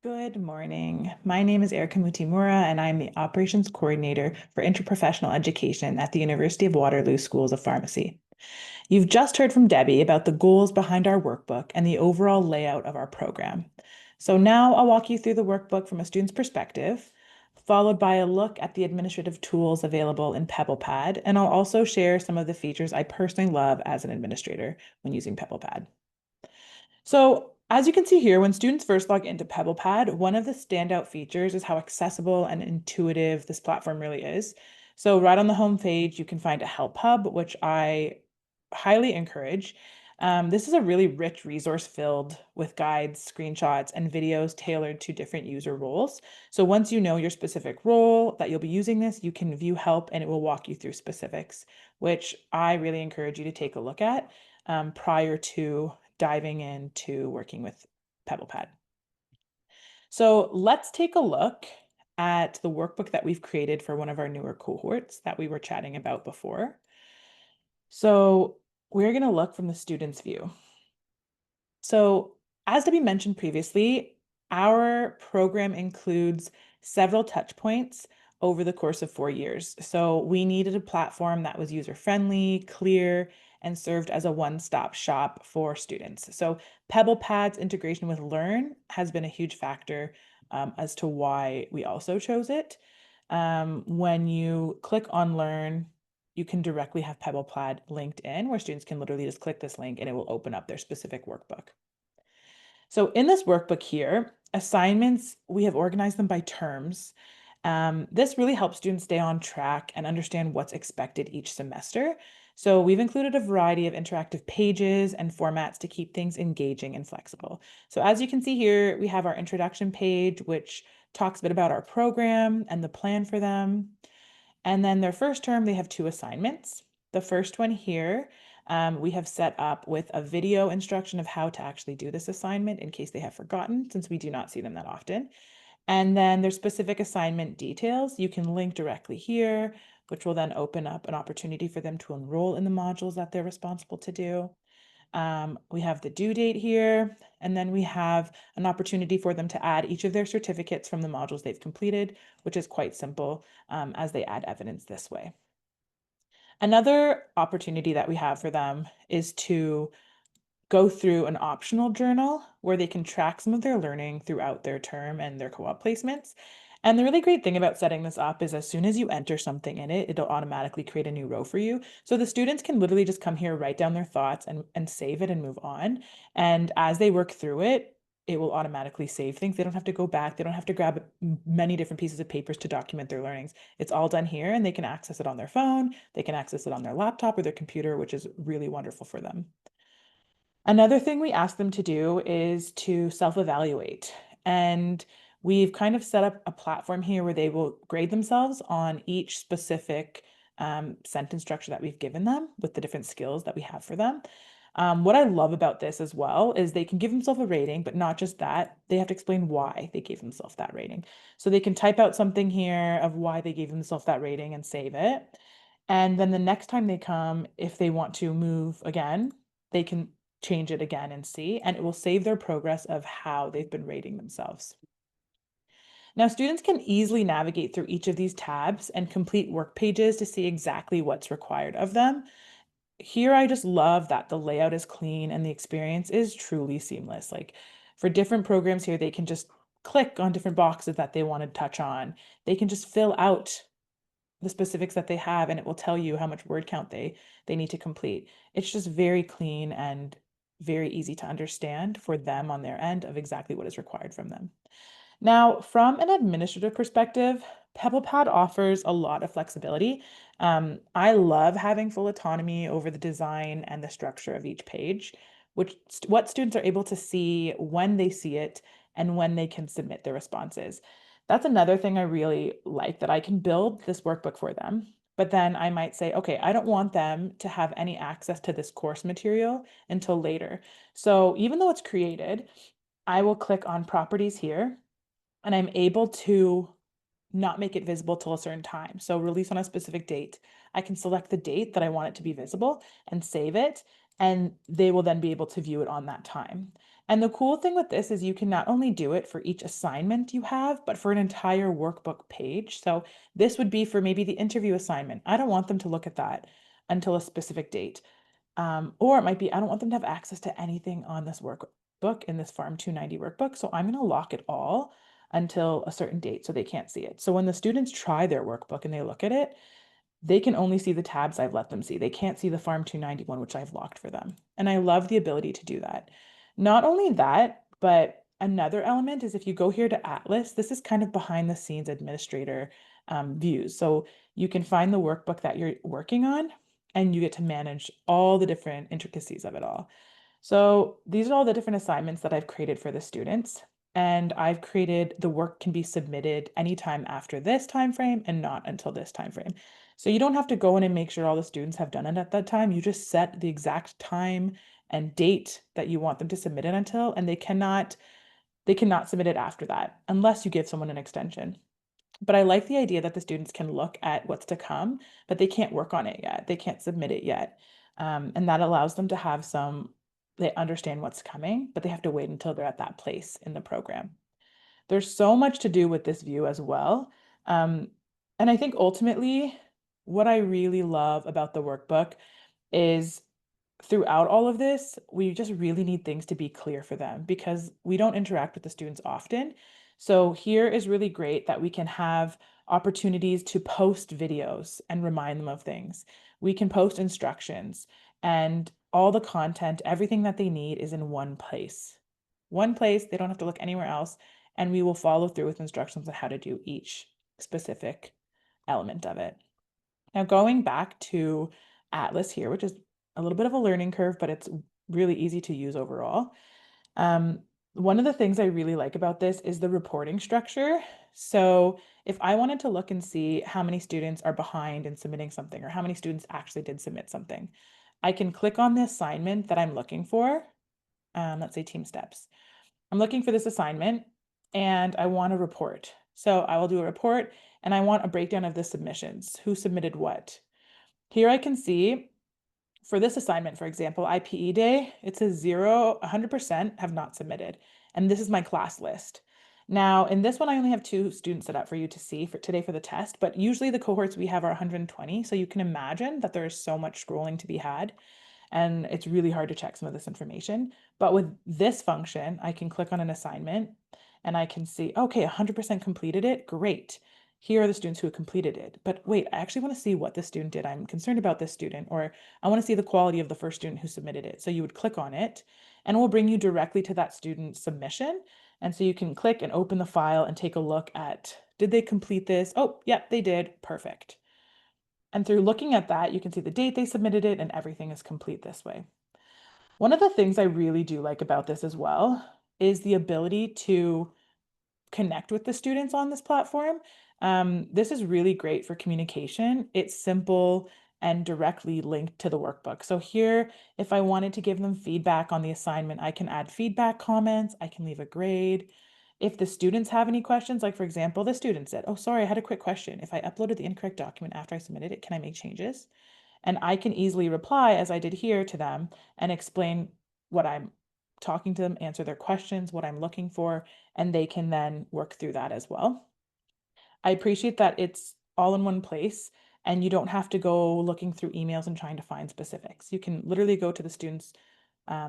Good morning. My name is Erika Mutimura, and I'm the Operations Coordinator for Interprofessional Education at the University of Waterloo Schools of Pharmacy. You've just heard from Debbie about the goals behind our workbook and the overall layout of our program. So now I'll walk you through the workbook from a student's perspective, followed by a look at the administrative tools available in PebblePad, and I'll also share some of the features I personally love as an administrator when using PebblePad. So as you can see here, when students first log into PebblePad, one of the standout features is how accessible and intuitive this platform really is. So right on the home page, you can find a help hub, which I highly encourage. This is a really rich resource filled with guides, screenshots, and videos tailored to different user roles. So once you know your specific role that you'll be using this, you can view help and it will walk you through specifics, which I really encourage you to take a look at prior to diving into working with PebblePad. So let's take a look at the workbook that we've created for one of our newer cohorts that we were chatting about before. So we're going to look from the student's view. So as to be mentioned previously, our program includes several touch points over the course of 4 years. So we needed a platform that was user-friendly, clear, and served as a one-stop shop for students. So PebblePad's integration with Learn has been a huge factor as to why we also chose it. When you click on Learn, you can directly have PebblePad linked in where students can literally just click this link and it will open up their specific workbook. So in this workbook here, assignments, we have organized them by terms. This really helps students stay on track and understand what's expected each semester. So we've included a variety of interactive pages and formats to keep things engaging and flexible. So as you can see here, we have our introduction page, which talks a bit about our program and the plan for them. And then their first term, they have 2 assignments. The first one here, we have set up with a video instruction of how to actually do this assignment in case they have forgotten, since we do not see them that often. And then their specific assignment details, you can link directly here, which will then open up an opportunity for them to enroll in the modules that they're responsible to do. We have the due date here, and then we have an opportunity for them to add each of their certificates from the modules they've completed, which is quite simple as they add evidence this way. Another opportunity that we have for them is to go through an optional journal where they can track some of their learning throughout their term and their co-op placements. And the really great thing about setting this up is as soon as you enter something in it, it'll automatically create a new row for you. So the students can literally just come here, write down their thoughts and save it and move on. And as they work through it, it will automatically save things. They don't have to go back. They don't have to grab many different pieces of papers to document their learnings. It's all done here and they can access it on their phone. They can access it on their laptop or their computer, which is really wonderful for them. Another thing we ask them to do is to self-evaluate. And we've kind of set up a platform here where they will grade themselves on each specific sentence structure that we've given them with the different skills that we have for them. What I love about this as well is they can give themselves a rating, but not just that, they have to explain why they gave themselves that rating. So they can type out something here of why they gave themselves that rating and save it. And then the next time they come, if they want to move again, they can change it again and see, and it will save their progress of how they've been rating themselves. Now, students can easily navigate through each of these tabs and complete work pages to see exactly what's required of them. Here, I just love that the layout is clean and the experience is truly seamless. Like for different programs here, they can just click on different boxes that they want to touch on. They can just fill out the specifics that they have and it will tell you how much word count they need to complete. It's just very clean and very easy to understand for them on their end of exactly what is required from them. Now, from an administrative perspective, PebblePad offers a lot of flexibility. I love having full autonomy over the design and the structure of each page, what students are able to see when they see it and when they can submit their responses. That's another thing I really like, that I can build this workbook for them, but then I might say, okay, I don't want them to have any access to this course material until later. So even though it's created, I will click on properties here and I'm able to not make it visible till a certain time. So release on a specific date. I can select the date that I want it to be visible and save it, and they will then be able to view it on that time. And the cool thing with this is you can not only do it for each assignment you have, but for an entire workbook page. So this would be for maybe the interview assignment. I don't want them to look at that until a specific date. Or it might be, I don't want them to have access to anything on this workbook in this Farm 290 workbook. So I'm going to lock it all until a certain date so they can't see it. So when the students try their workbook and they look at it, they can only see the tabs I've let them see. They can't see the Farm 291, which I've locked for them. And I love the ability to do that. Not only that, but another element is if you go here to Atlas, this is kind of behind the scenes administrator views. So you can find the workbook that you're working on and you get to manage all the different intricacies of it all. So these are all the different assignments that I've created for the students. And I've created the work can be submitted anytime after this time frame and not until this time frame. So you don't have to go in and make sure all the students have done it at that time. You just set the exact time and date that you want them to submit it until, and they cannot submit it after that unless you give someone an extension. But I like the idea that the students can look at what's to come, but they can't work on it yet. They can't submit it yet. And that allows them to have they understand what's coming, but they have to wait until they're at that place in the program. There's so much to do with this view as well. And I think ultimately, what I really love about the workbook is throughout all of this, we just really need things to be clear for them because we don't interact with the students often. So here is really great that we can have opportunities to post videos and remind them of things. We can post instructions and all the content, everything that they need is in one place. One place, they don't have to look anywhere else, and we will follow through with instructions on how to do each specific element of it. Now, going back to Atlas here, which is a little bit of a learning curve, but it's really easy to use overall. One of the things I really like about this is the reporting structure. So if I wanted to look and see how many students are behind in submitting something or how many students actually did submit something, I can click on the assignment that I'm looking for. Let's say team steps. I'm looking for this assignment and I want a report. So I will do a report and I want a breakdown of the submissions. Who submitted what? Here I can see for this assignment, for example, IPE day, it says 100% have not submitted. And this is my class list. Now, in this one, I only have 2 students set up for you to see for today for the test, but usually the cohorts we have are 120. So you can imagine that there is so much scrolling to be had. And it's really hard to check some of this information. But with this function, I can click on an assignment and I can see, okay, 100% completed it. Great. Here are the students who have completed it. But wait, I actually want to see what the student did. I'm concerned about this student, or I want to see the quality of the first student who submitted it. So you would click on it and it will bring you directly to that student's submission. And so you can click and open the file and take a look at, did they complete this? Oh, yep, they did. Perfect. And through looking at that, you can see the date they submitted it and everything is complete this way. One of the things I really do like about this as well is the ability to connect with the students on this platform. This is really great for communication. It's simple and directly linked to the workbook. So here, if I wanted to give them feedback on the assignment, I can add feedback comments, I can leave a grade. If the students have any questions, like for example, the student said, oh, sorry, I had a quick question. If I uploaded the incorrect document after I submitted it, can I make changes? And I can easily reply, as I did here, to them and explain what I'm talking to them, answer their questions, what I'm looking for, and they can then work through that as well. I appreciate that it's all in one place and you don't have to go looking through emails and trying to find specifics. You can literally go to the student's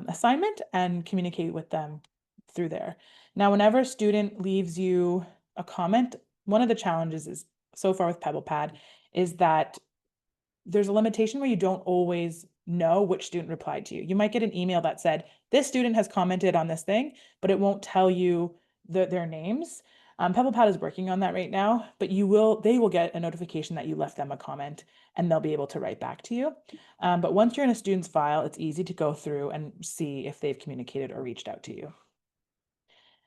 assignment and communicate with them through there. Now, whenever a student leaves you a comment, one of the challenges is so far with PebblePad is that there's a limitation where you don't always know which student replied to you. You might get an email that said, this student has commented on this thing, but it won't tell you their names. PebblePad is working on that right now, but they will get a notification that you left them a comment and they'll be able to write back to you. But once you're in a student's file, it's easy to go through and see if they've communicated or reached out to you.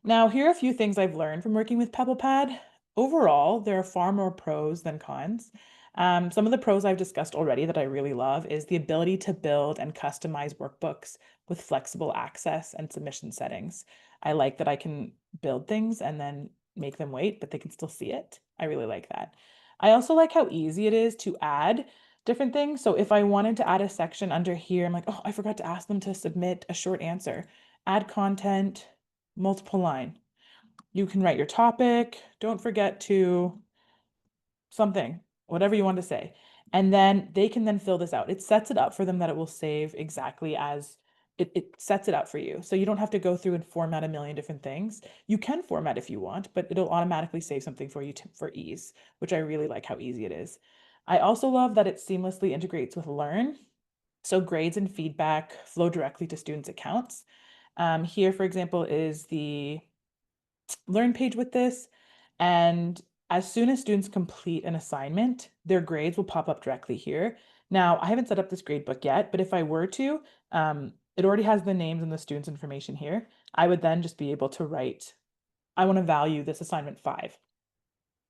Now, here are a few things I've learned from working with PebblePad. Overall, there are far more pros than cons. Some of the pros I've discussed already that I really love is the ability to build and customize workbooks with flexible access and submission settings. I like that I can build things and then make them wait, but they can still see it. I really like that. I also like how easy it is to add different things. So if I wanted to add a section under here, I'm like, oh, I forgot to ask them to submit a short answer. add content, multiple line. You can write your topic. Don't forget to something, whatever you want to say. And then they can then fill this out. It sets it up for them that it will save exactly as it sets it up for you. So you don't have to go through and format a million different things. You can format if you want, but it'll automatically save something for you for ease, which I really like how easy it is. I also love that it seamlessly integrates with Learn. So grades and feedback flow directly to students' accounts. Here, for example, is the Learn page with this. And as soon as students complete an assignment, their grades will pop up directly here. Now, I haven't set up this grade book yet, but if I were to, it already has the names and the students' information here. I would then just be able to write, I want to value this assignment 5.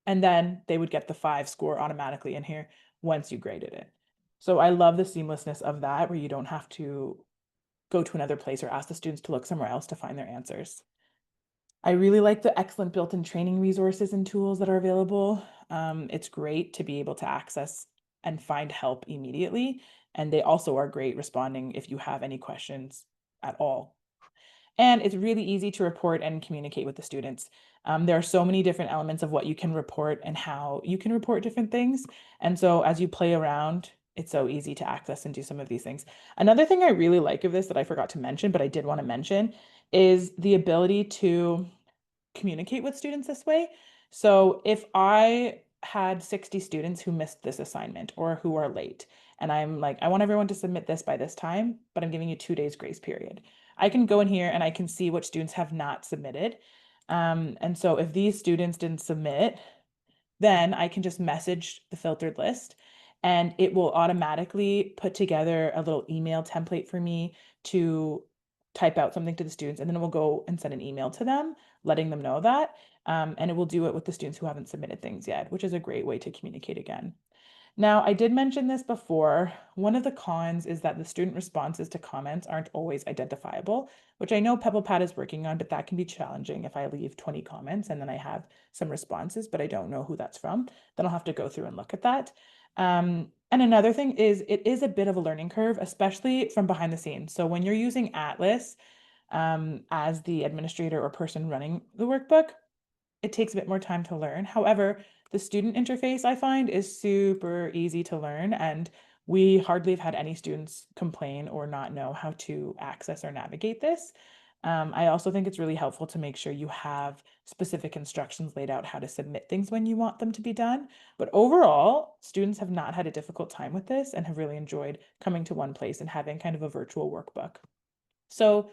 And then they would get the 5 score automatically in here once you graded it. So I love the seamlessness of that, where you don't have to go to another place or ask the students to look somewhere else to find their answers. I really like the excellent built-in training resources and tools that are available. It's great to be able to access and find help immediately. And they also are great responding if you have any questions at all. And it's really easy to report and communicate with the students. There are so many different elements of what you can report and how you can report different things. And so as you play around, it's so easy to access and do some of these things. Another thing I really like of this that I forgot to mention, but I did want to mention, is the ability to communicate with students this way. So if I had 60 students who missed this assignment or who are late, and I'm like, I want everyone to submit this by this time, but I'm giving you 2 days grace period. I can go in here and I can see what students have not submitted. And so if these students didn't submit, then I can just message the filtered list and it will automatically put together a little email template for me to type out something to the students. And then it will go and send an email to them, letting them know that. And it will do it with the students who haven't submitted things yet, which is a great way to communicate again. Now, I did mention this before. One of the cons is that the student responses to comments aren't always identifiable, which I know PebblePad is working on, but that can be challenging if I leave 20 comments and then I have some responses, but I don't know who that's from. Then I'll have to go through and look at that. And another thing is it is a bit of a learning curve, especially from behind the scenes. So when you're using Atlas as the administrator or person running the workbook, it takes a bit more time to learn. However, the student interface I find is super easy to learn, and we hardly have had any students complain or not know how to access or navigate this. I also think it's really helpful to make sure you have specific instructions laid out how to submit things when you want them to be done. But overall, students have not had a difficult time with this and have really enjoyed coming to one place and having kind of a virtual workbook. So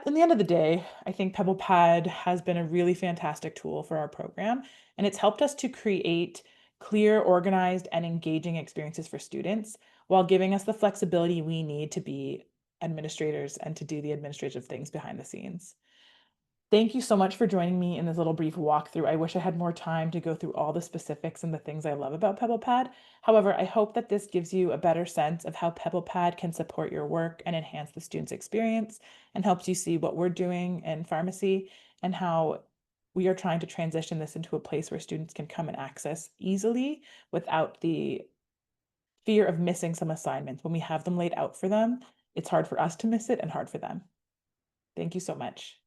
in the end of the day, I think PebblePad has been a really fantastic tool for our program, and it's helped us to create clear, organized, and engaging experiences for students while giving us the flexibility we need to be administrators and to do the administrative things behind the scenes. Thank you so much for joining me in this little brief walkthrough. I wish I had more time to go through all the specifics and the things I love about PebblePad. However, I hope that this gives you a better sense of how PebblePad can support your work and enhance the student's experience and helps you see what we're doing in pharmacy and how we are trying to transition this into a place where students can come and access easily without the fear of missing some assignments. When we have them laid out for them, it's hard for us to miss it and hard for them. Thank you so much.